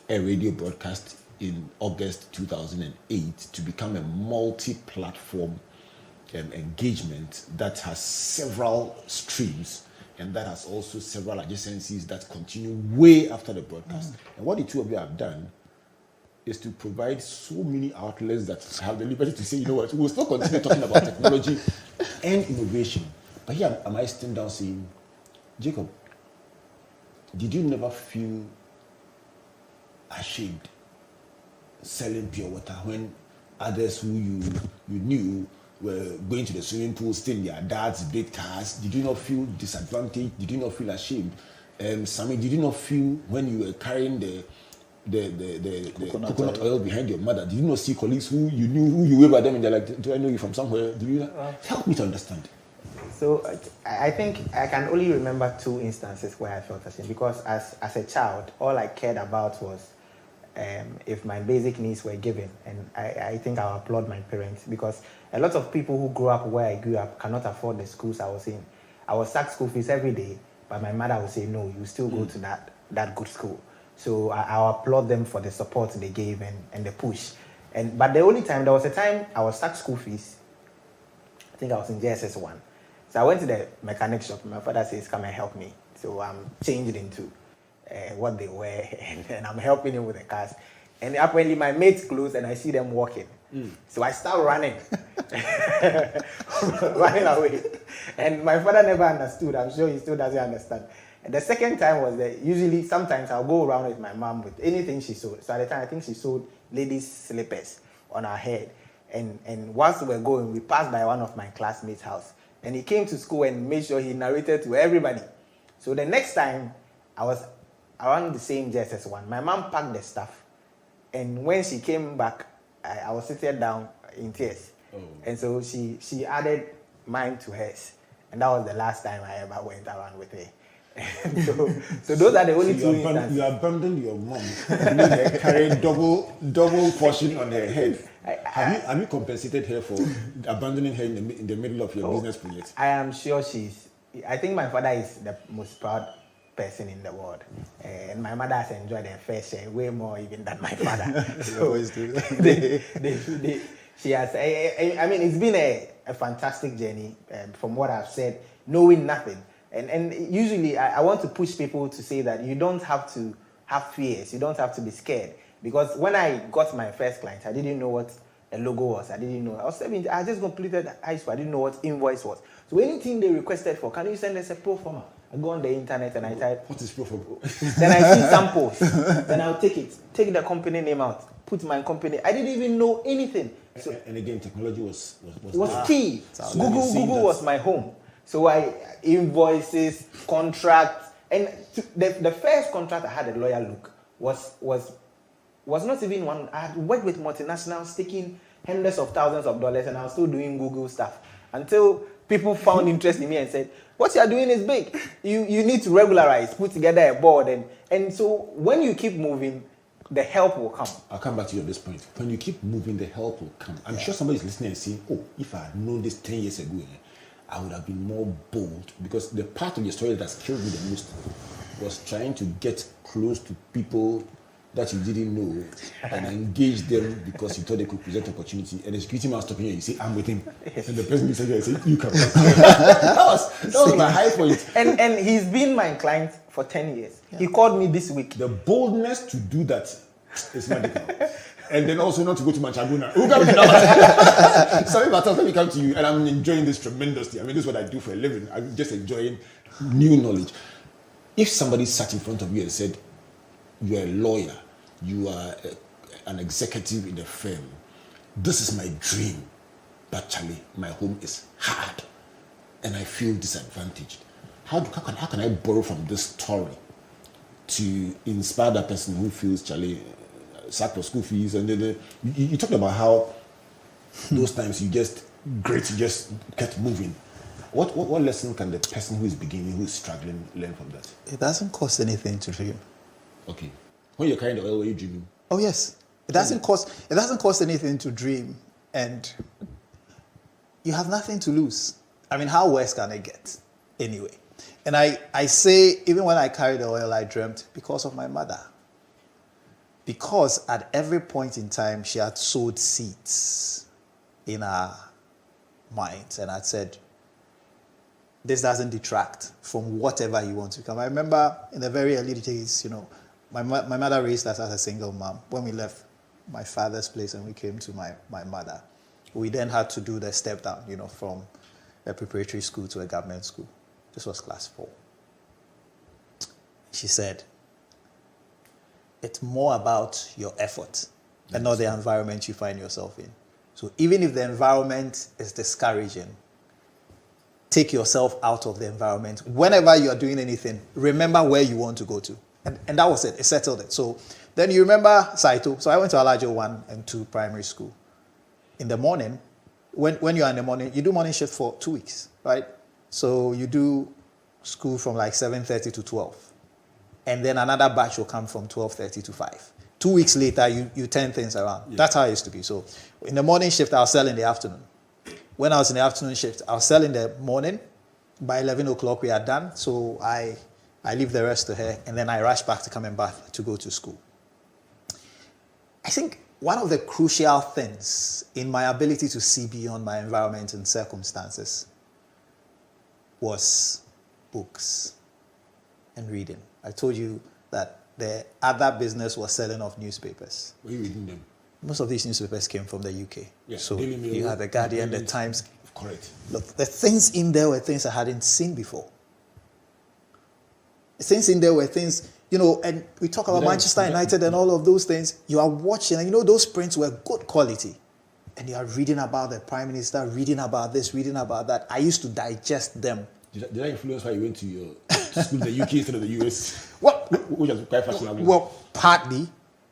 S1: a radio broadcast in August 2008 to become a multi-platform engagement that has several streams and that has also several adjacencies that continue way after the broadcast. And what the two of you have done is to provide so many outlets that have the liberty to say, you know what, we'll still continue talking about technology and innovation. But here am I sitting down saying, Jacob, did you never feel ashamed selling pure water when others who you knew were going to the swimming pool, stealing their dad's big cars? Did you not feel disadvantaged? Did you not feel ashamed? Sammy, did you not feel when you were carrying the coconut oil behind your mother? Did you not see colleagues who you knew, who you waved at them and they're like, do I know you from somewhere? Do you help me to understand?
S3: So I think I can only remember two instances where I felt ashamed because as a child, all I cared about was if my basic needs were given. And I think I'll applaud my parents because a lot of people who grew up where I grew up cannot afford the schools I was in. I was sacked school fees every day, but my mother would say, no, you still go to that good school. So I'll applaud them for the support they gave and the push. But there was a time I was sacked school fees. I think I was in JSS 1. So I went to the mechanic shop. My father says, come and help me. So I'm changed into what they wear and I'm helping him with the cars. And apparently my mates close and I see them walking. So I start running, running away. And my father never understood. I'm sure he still doesn't understand. And the second time was that sometimes I'll go around with my mom with anything she sewed. So at the time, I think she sewed ladies' slippers on her head. And whilst we were going, we passed by one of my classmates' house. And he came to school and made sure he narrated to everybody. So the next time, I was around the same JSS 1. My mom packed the stuff. And when she came back, I was sitting down in tears. Oh. And so she added mine to hers. And that was the last time I ever went around with her. So those are the only two
S1: You
S3: instances.
S1: abandoned your mom. You made her carry double portion on her head. Have you compensated her for abandoning her in the middle of your business project?
S3: I am sure I think my father is the most proud person in the world. And my mother has enjoyed her fair share way more even than my father. So
S2: always do.
S3: she has, I mean, it's been a fantastic journey from what I've said, knowing nothing. And usually I want to push people to say that you don't have to have fears. You don't have to be scared. Because when I got my first client, I didn't know what a logo was. I didn't know. I was 17. I just completed high school. I didn't know what invoice was. So anything they requested for, can you send us a pro forma? I go on the internet and I type.
S1: What is pro forma?
S3: Then I see samples. Then I'll take the company name out, put my company. I didn't even know anything. So
S1: and again, technology was
S3: key. Google was my home. So invoices, contracts, and the first contract I had a lawyer look was not even one. I had worked with multinationals taking hundreds of thousands of dollars, and I was still doing Google stuff until people found interest in me and said, "What you are doing is big. You need to regularize, put together a board, and so when you keep moving, the help will come."
S1: I'll come back to you at this point. When you keep moving, the help will come. I'm sure somebody's listening and saying, "Oh, if I had known this 10 years ago, I would have been more bold." Because the part of your story that's killed me the most was trying to get close to people that you didn't know and engage them because you thought they could present opportunity. And the security man stopping you, you say, "I'm with him." And the person beside you say, "You come." that was my high point.
S3: And he's been my client for 10 years. Yeah. He called me this week.
S1: The boldness to do that is magical. And then also not to go to Manchaguna. Sammy Bartels, let me come to you, and I'm enjoying this tremendously. I mean, this is what I do for a living. I'm just enjoying new knowledge. If somebody sat in front of you and said, "You're a lawyer, you are an executive in a firm, this is my dream, but Charlie, my home is hard, and I feel disadvantaged. How can I borrow from this story to inspire that person who feels, Charlie, sacked for school fees?" And then you talked about how those times you just get moving. What lesson can the person who is beginning, who is struggling, learn from that?
S2: It doesn't cost anything to dream.
S1: Okay. When you're carrying the oil, were you dreaming?
S2: Oh yes. It doesn't cost anything to dream, and you have nothing to lose. I mean, how worse can it get anyway? And I say, even when I carried the oil, I dreamt because of my mother. Because at every point in time, she had sowed seeds in our minds and had said, this doesn't detract from whatever you want to become. I remember in the very early days, my mother raised us as a single mom. When we left my father's place and we came to my mother, we then had to do the step down, from a preparatory school to a government school. This was class 4. She said, it's more about your effort and not the environment you find yourself in. So even if the environment is discouraging, take yourself out of the environment. Whenever you are doing anything, remember where you want to go to. And that was it. It settled it. So then you remember Saito. So I went to Alajo 1 and 2 primary school. In the morning, when you are in the morning, you do morning shift for 2 weeks, right? So you do school from like 7:30 to 12. And then another batch will come from 12:30 to 5. 2 weeks later, you turn things around. Yeah. That's how it used to be. So in the morning shift, I'll sell in the afternoon. When I was in the afternoon shift, I'll sell in the morning. By 11 o'clock, we are done. So I leave the rest to her, and then I rush back to come and bath to go to school. I think one of the crucial things in my ability to see beyond my environment and circumstances was books and reading. I told you that the other business was selling off newspapers.
S1: Were you reading them?
S2: Most of these newspapers came from the UK.
S1: Yeah,
S2: so
S1: Daily Mail,
S2: you had the Guardian, the Times.
S1: Correct.
S2: Look, the things in there were things I hadn't seen before. The things in there were things, and we talk about Manchester United and all of those things. You are watching, and those prints were good quality. And you are reading about the Prime Minister, reading about this, reading about that. I used to digest them.
S1: Did that influence why you went to your school in the UK instead of the US?
S2: Which
S1: was quite fashionable.
S2: Well, partly.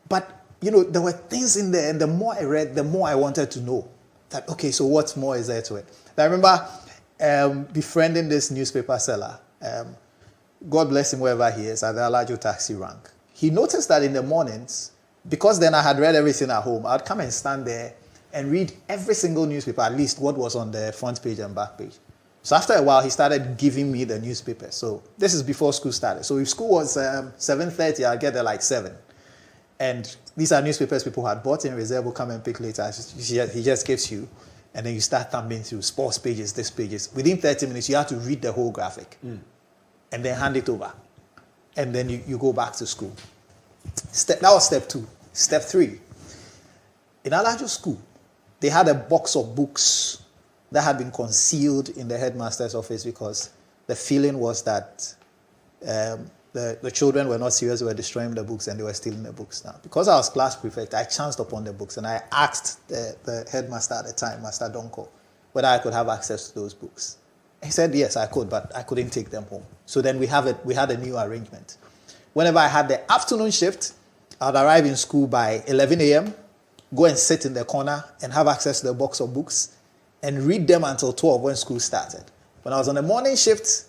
S2: But, there were things in there, and the more I read, the more I wanted to know. That, okay, so what more is there to it? I remember befriending this newspaper seller. God bless him wherever he is, at the Alajo taxi rank. He noticed that in the mornings, because then I had read everything at home, I'd come and stand there and read every single newspaper, at least what was on the front page and back page. So after a while, he started giving me the newspaper. So this is before school started. So if school was 7:30, I'd get there like 7. And these are newspapers people had bought in reserve, will come and pick later. He just gives you, and then you start thumbing through sports pages, this pages. Within 30 minutes, you have to read the whole graphic and then hand it over. And then you go back to school. That was step 2. Step 3. In Alajo school, they had a box of books that had been concealed in the headmaster's office because the feeling was that the children were not serious, they were destroying the books and they were stealing the books now. Because I was class prefect, I chanced upon the books and I asked the headmaster at the time, Master Donko, whether I could have access to those books. He said, yes, I could, but I couldn't take them home. So then we had a new arrangement. Whenever I had the afternoon shift, I'd arrive in school by 11 a.m., go and sit in the corner and have access to the box of books and read them until 12 when school started. When I was on the morning shift,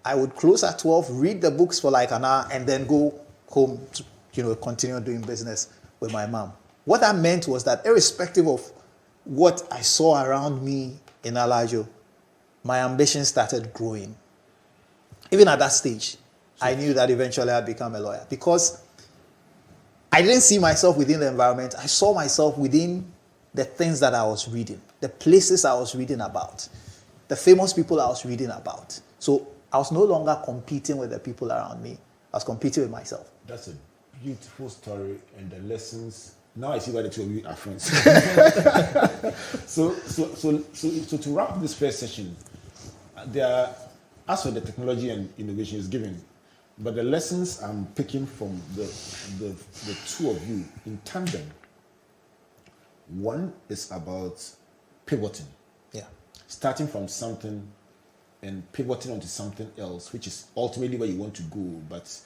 S2: I would close at 12, read the books for like an hour, and then go home to continue doing business with my mom. What that meant was that irrespective of what I saw around me in Alajo, my ambition started growing. Even at that stage, I knew that eventually I'd become a lawyer because I didn't see myself within the environment. I saw myself within the things that I was reading, the places I was reading about, the famous people I was reading about. So I was no longer competing with the people around me. I was competing with myself.
S1: That's a beautiful story, and the lessons. Now I see why the two of you are friends. So to wrap up this first session, as for the technology and innovation is given, but the lessons I'm picking from the two of you in tandem. One is about pivoting.
S2: Yeah.
S1: Starting from something and pivoting onto something else, which is ultimately where you want to go, but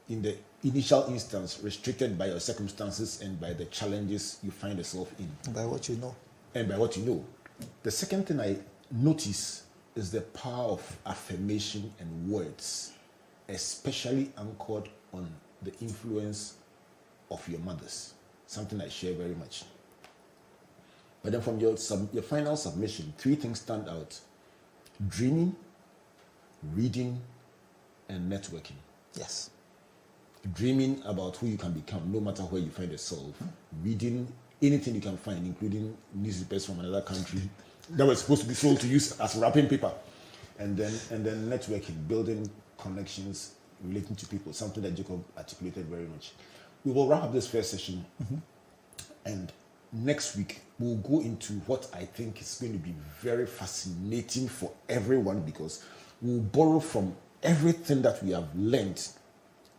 S1: in the initial instance, restricted by your circumstances and by the challenges you find yourself in.
S2: By what you know.
S1: And by what you know. The second thing I notice is the power of affirmation and words, especially anchored on the influence of your mothers, something I share very much. But then from your final submission, 3 things stand out: dreaming, reading, and networking.
S2: Yes.
S1: Dreaming about who you can become, no matter where you find yourself. Reading anything you can find, including newspapers from another country that were supposed to be sold to you as wrapping paper. And then networking, building connections, relating to people, something that Jacob articulated very much. We will wrap up this first session, and next week we'll go into what I think is going to be very fascinating for everyone, because we'll borrow from everything that we have learned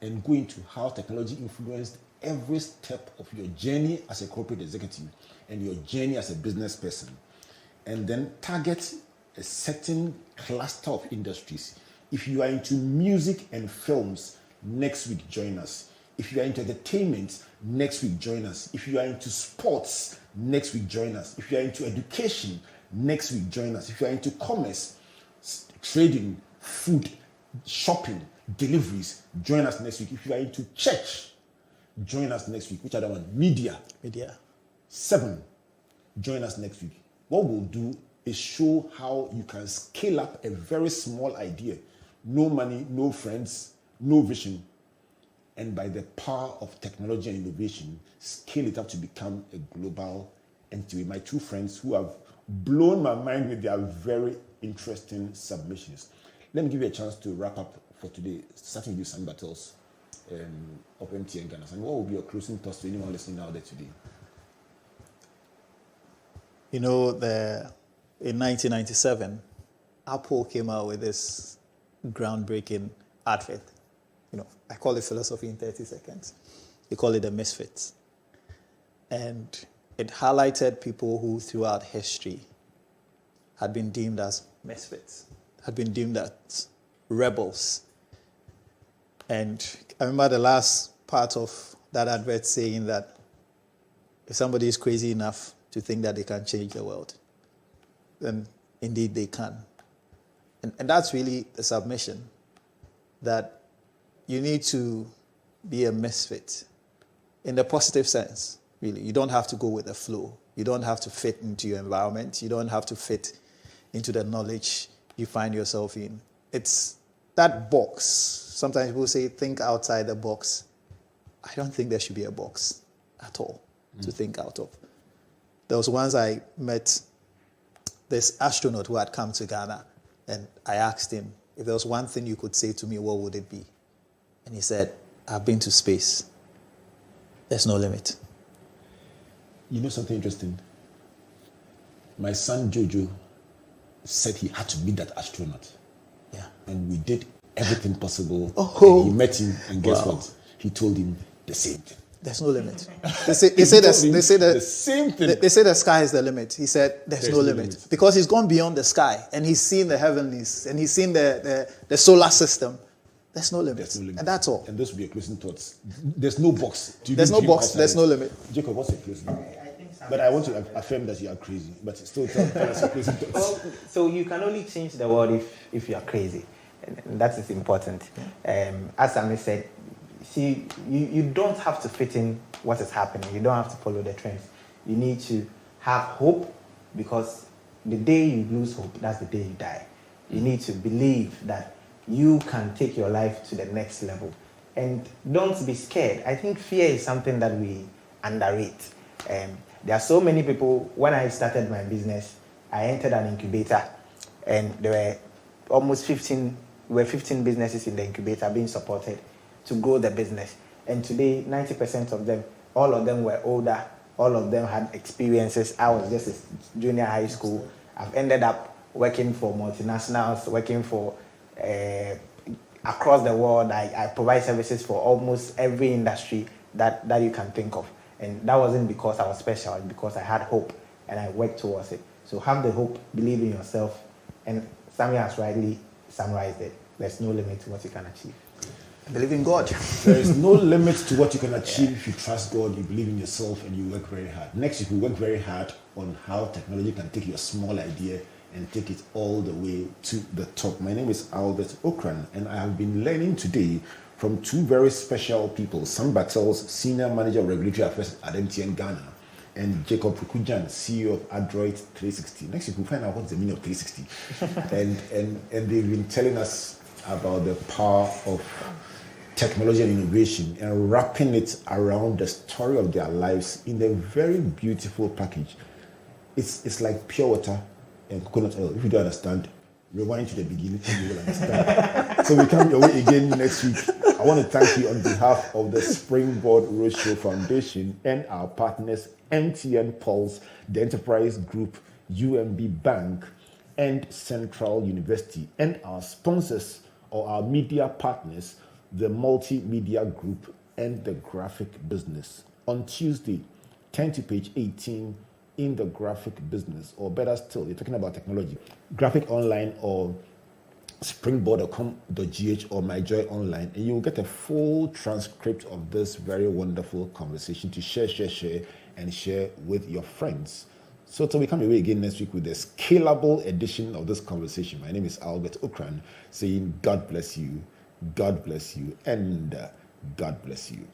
S1: and go into how technology influenced every step of your journey as a corporate executive and your journey as a business person, and then target a certain cluster of industries. If you are into music and films, next week join us. If you are into entertainment, next week join us. If you are into sports, next week join us. If you are into education, next week join us. If you are into commerce, trading, food, shopping, deliveries, join us next week. If you are into church, join us next week. Which other one? Media. 7, join us next week. What we'll do is show how you can scale up a very small idea. No money, no friends, no vision. And by the power of technology and innovation, scale it up to become a global entity. With my 2 friends who have blown my mind with their very interesting submissions. Let me give you a chance to wrap up for today, starting with you, Sammy Bartels of MTN Ghana. And what will be your closing thoughts to anyone listening out there today?
S2: You know, in 1997, Apple came out with this groundbreaking advert. You know, I call it philosophy in 30 seconds. They call it the misfits. And it highlighted people who throughout history had been deemed as misfits, had been deemed as rebels. And I remember the last part of that advert saying that if somebody is crazy enough to think that they can change the world, then indeed they can. And that's really the submission. that you need to be a misfit in the positive sense, really. You don't have to go with the flow. You don't have to fit into your environment. You don't have to fit into the knowledge you find yourself in. It's that box. Sometimes people say, think outside the box. I don't think there should be a box at all to think out of. There was once I met this astronaut who had come to Ghana, and I asked him, if there was one thing you could say to me, what would it be? And he said, I've been to space. There's no limit.
S1: You know something interesting? My son Jojo said he had to meet that astronaut.
S2: Yeah.
S1: And we did everything possible.
S2: Oh.
S1: And he met him, and guess what? He told him the same thing.
S2: There's no limit. They say the
S1: same thing.
S2: They say the sky is the limit. He said there's no limit. Because he's gone beyond the sky and he's seen the heavenlies and he's seen the solar system. There's no limit.
S1: There's no limit.
S2: And that's all.
S1: And those will be your closing thoughts. There's no box.
S2: There's no box. There's no limit.
S1: Jacob, what's your closing thought? But I want to affirm that you are crazy. But still tell us your closing thoughts.
S3: Well, so you can only change the world if you are crazy. And that is important. As Sammy said, see, you don't have to fit in what is happening. You don't have to follow the trends. You need to have hope, because the day you lose hope, that's the day you die. You need to believe that you can take your life to the next level. And don't be scared. I think fear is something that we underrate. There are so many people. When I started my business, I entered an incubator, and there were almost 15 businesses in the incubator being supported to grow the business. And today, 90% of them, all of them were older, all of them had experiences. I was just a junior high school. I've ended up working for multinationals, working for across the world. I provide services for almost every industry that you can think of. And that wasn't because I was special, it's because I had hope and I worked towards it. So have the hope, believe in yourself, and Sammy has rightly summarized it. There's no limit to what you can achieve.
S2: Believe in God.
S1: There is no limit to what you can achieve if you trust God, you believe in yourself, and you work very hard. Next, if you work very hard on how technology can take your small idea and take it all the way to the top. My name is Albert Okran, and I have been learning today from two very special people, Sammy Bartels, Senior Manager of Regulatory Affairs at MTN Ghana, and Jacob Gyan, CEO of Adroit 360. Next week we'll find out what's the meaning of 360. and they've been telling us about the power of technology and innovation and wrapping it around the story of their lives in a very beautiful package. It's like pure water and coconut oil. If you don't understand, rewind to the beginning and you will understand. So we come your way again next week. I want to thank you on behalf of the Springboard Roadshow Foundation and our partners MTN Pulse, the Enterprise Group, UMB Bank, and Central University, and our sponsors or our media partners, the Multimedia Group and the Graphic Business. On Tuesday, turn to page 18 in the Graphic Business, or better still, you're talking about technology, Graphic Online or springboard.com.gh or MyJoy Online, and you'll get a full transcript of this very wonderful conversation to share with your friends. So till we come away again next week with a scalable edition of this conversation. My name is Albert Okran, saying God bless you, and God bless you.